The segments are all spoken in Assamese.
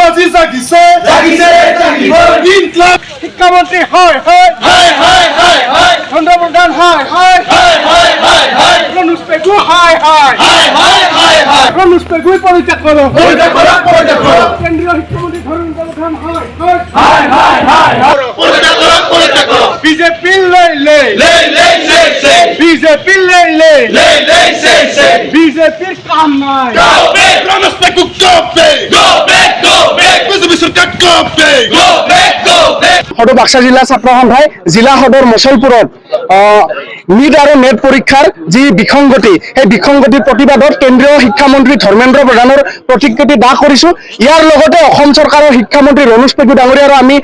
আজি জাগিছে ইনকলাব শিক্ষামন্ত্রী হয় প্রধান হয় রনুজ পেগু হয় রনুজ পেগুই পরিত্যাগ করো কেন্দ্রীয় শিক্ষামন্ত্রী ধর্মেন্দ্র প্রধান হয় বিজেপি বিজেপির কাম নাই রনুজ পেগু সদর বাক্সা জিলা ছাত্র সন্থায় জিলা সদর মছলপুরত নিট আৰু নেট পৰীক্ষাৰ যি বিসংগতি সেই বিসংগতিৰ প্ৰতিবাদত কেন্দ্ৰীয় শিক্ষামন্ত্ৰী ধৰ্মেন্দ্ৰ প্ৰধানৰ প্ৰতিকৃতি দাহ কৰিছো। ইয়াৰ লগতে অসম চৰকাৰৰ শিক্ষামন্ত্ৰী ৰনুজ পেগু ডাঙৰীয়াৰো আমি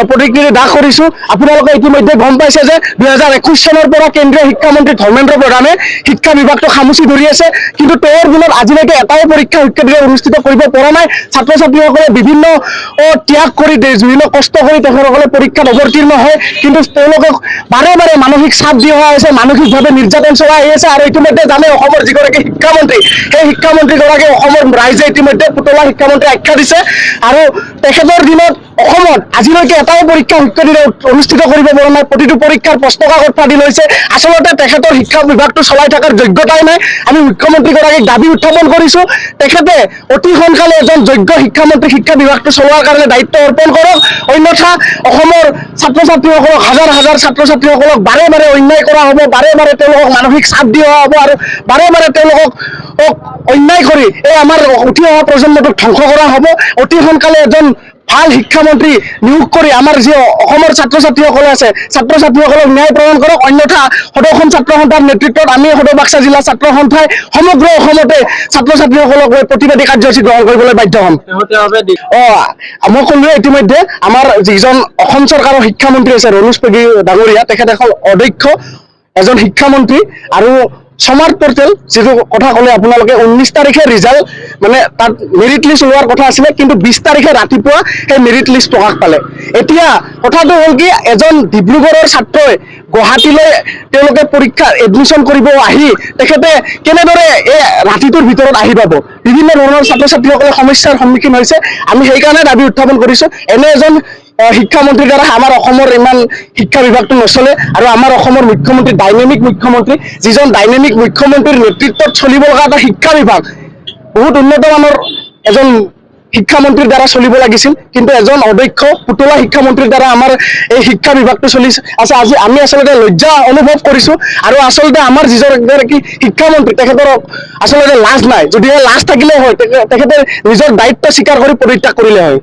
প্ৰতিকৃতি দাহ কৰিছো। আপোনালোকে ইতিমধ্যে গম পাইছে যে 2021 চনৰ পৰা কেন্দ্ৰীয় শিক্ষামন্ত্ৰী ধৰ্মেন্দ্ৰ প্ৰধানে শিক্ষা বিভাগটো খামুচি ধৰি আছে, কিন্তু তেওঁৰ দিনত আজিলৈকে এটাও পৰীক্ষা শিক্ষাৰ্থীৰে অনুষ্ঠিত কৰিব পৰা নাই। ছাত্ৰ ছাত্ৰীসকলে বিভিন্ন ত্যাগ কৰি বিভিন্ন কষ্ট কৰি তেখেতসকলে পৰীক্ষাত অৱতীৰ্ণ হয়, কিন্তু তেওঁলোকে বাৰে বাৰে মানসিক চাপ দি অহা হৈছে, মানসিকভাৱে নিৰ্যাতন চলাই আহি আছে। আৰু ইতিমধ্যে জানে অসমৰ যিগৰাকী শিক্ষামন্ত্ৰী, সেই শিক্ষামন্ত্ৰীগৰাকী অসমৰ ৰাইজে ইতিমধ্যে পুতলা শিক্ষামন্ত্ৰী আখ্যা দিছে। আৰু তেখেতৰ দিনত অসমত আজিলৈকে এটাও পৰীক্ষা শিক্ষাৰ্থীৰে অনুষ্ঠিত কৰিব পৰা নাই। প্ৰতিটো পৰীক্ষাৰ প্ৰশ্ন কাকত ফাদিল হৈছে। আচলতে তেখেতৰ শিক্ষা বিভাগটো চলাই থকাৰ যোগ্যতাই নাই। আমি মুখ্যমন্ত্ৰীগৰাকীক দাবী উত্থাপন কৰিছো, তেখেতে অতি সোনকালে এজন যোগ্য শিক্ষামন্ত্ৰী শিক্ষা বিভাগটো চলোৱাৰ কাৰণে দায়িত্ব অৰ্পণ কৰক। অন্যথা অসমৰ ছাত্ৰ ছাত্ৰীসকলক হাজাৰ হাজাৰ ছাত্ৰ ছাত্ৰীসকলক বাৰে বাৰে অন্যায় কৰা হ'ব, বাৰে বাৰে তেওঁলোকক মানসিক চাপ দিয়া হ'ব, আৰু বাৰে বাৰে তেওঁলোকক অন্যায় কৰি এই আমাৰ উঠি অহা প্ৰজন্মটোক ধ্বংস কৰা হ'ব। অতি সোনকালে এজন ভাল শিক্ষামন্ত্ৰী নিয়োগ কৰি আমাৰ যি অসমৰ ছাত্ৰ ছাত্ৰীসকলে আছে, ছাত্ৰ ছাত্ৰীসকলক ন্যায় প্ৰদান কৰক। অন্যথা সদৌ অসম ছাত্ৰ সন্থাৰ নেতৃত্বত আমি সদৌ বাক্সা জিলা ছাত্ৰ সন্থাই সমগ্ৰ অসমতে ছাত্ৰ ছাত্ৰীসকলক প্ৰতিবাদী কাৰ্যসূচী গ্ৰহণ কৰিবলৈ বাধ্য হ'ম। মই ক'লোৱে ইতিমধ্যে আমাৰ যিজন অসম চৰকাৰৰ শিক্ষামন্ত্ৰী আছে ৰনুজ পেগু ডাঙৰীয়া, তেখেত এখন অদক্ষ এজন শিক্ষামন্ত্ৰী। আৰু স্মাৰ্ট পৰ্টেল যিটো কথা ক'লে আপোনালোকে, 19 তাৰিখে ৰিজাল্ট মানে তাত মেৰিট লিষ্ট ওলোৱাৰ কথা আছিলে, কিন্তু 20 তাৰিখে ৰাতিপুৱা সেই মেৰিট লিষ্ট প্ৰকাশ পালে। এতিয়া কথাটো হ'ল কি, এজন ডিব্ৰুগড়ৰ ছাত্ৰই গুৱাহাটীলৈ তেওঁলোকে পৰীক্ষা এডমিশ্যন কৰিব আহি তেখেতে কেনেদৰে এই ৰাতিটোৰ ভিতৰত আহি পাব? বিভিন্ন ধৰণৰ ছাত্ৰ ছাত্ৰীসকলে সমস্যাৰ সন্মুখীন হৈছে। আমি সেইকাৰণে দাবী উত্থাপন কৰিছো, এনে এজন শিক্ষামন্ত্ৰীৰ দ্বাৰা আমাৰ অসমৰ ইমান শিক্ষা বিভাগটো নচলে। আৰু আমাৰ অসমৰ মুখ্যমন্ত্ৰী ডাইনেমিক মুখ্যমন্ত্ৰী, যিজন ডাইনেমিক মুখ্যমন্ত্ৰীৰ নেতৃত্বত চলিব লগা এটা শিক্ষা বিভাগ বহুত উন্নত মানৰ এজন শিক্ষামন্ত্ৰীৰ দ্বাৰা চলিব লাগিছিল, কিন্তু এজন অদক্ষ পুতলা শিক্ষামন্ত্ৰীৰ দ্বাৰা আমাৰ এই শিক্ষা বিভাগটো চলি আছে। আজি আমি আচলতে লজ্জা অনুভৱ কৰিছো। আৰু আচলতে আমাৰ যিগৰাকী শিক্ষামন্ত্ৰী, তেখেতৰ আচলতে লাজ নাই। যদিহে লাজ থাকিলে হয় তেখেতে নিজৰ দায়িত্ব স্বীকাৰ কৰি পদত্যাগ কৰিলে হয়।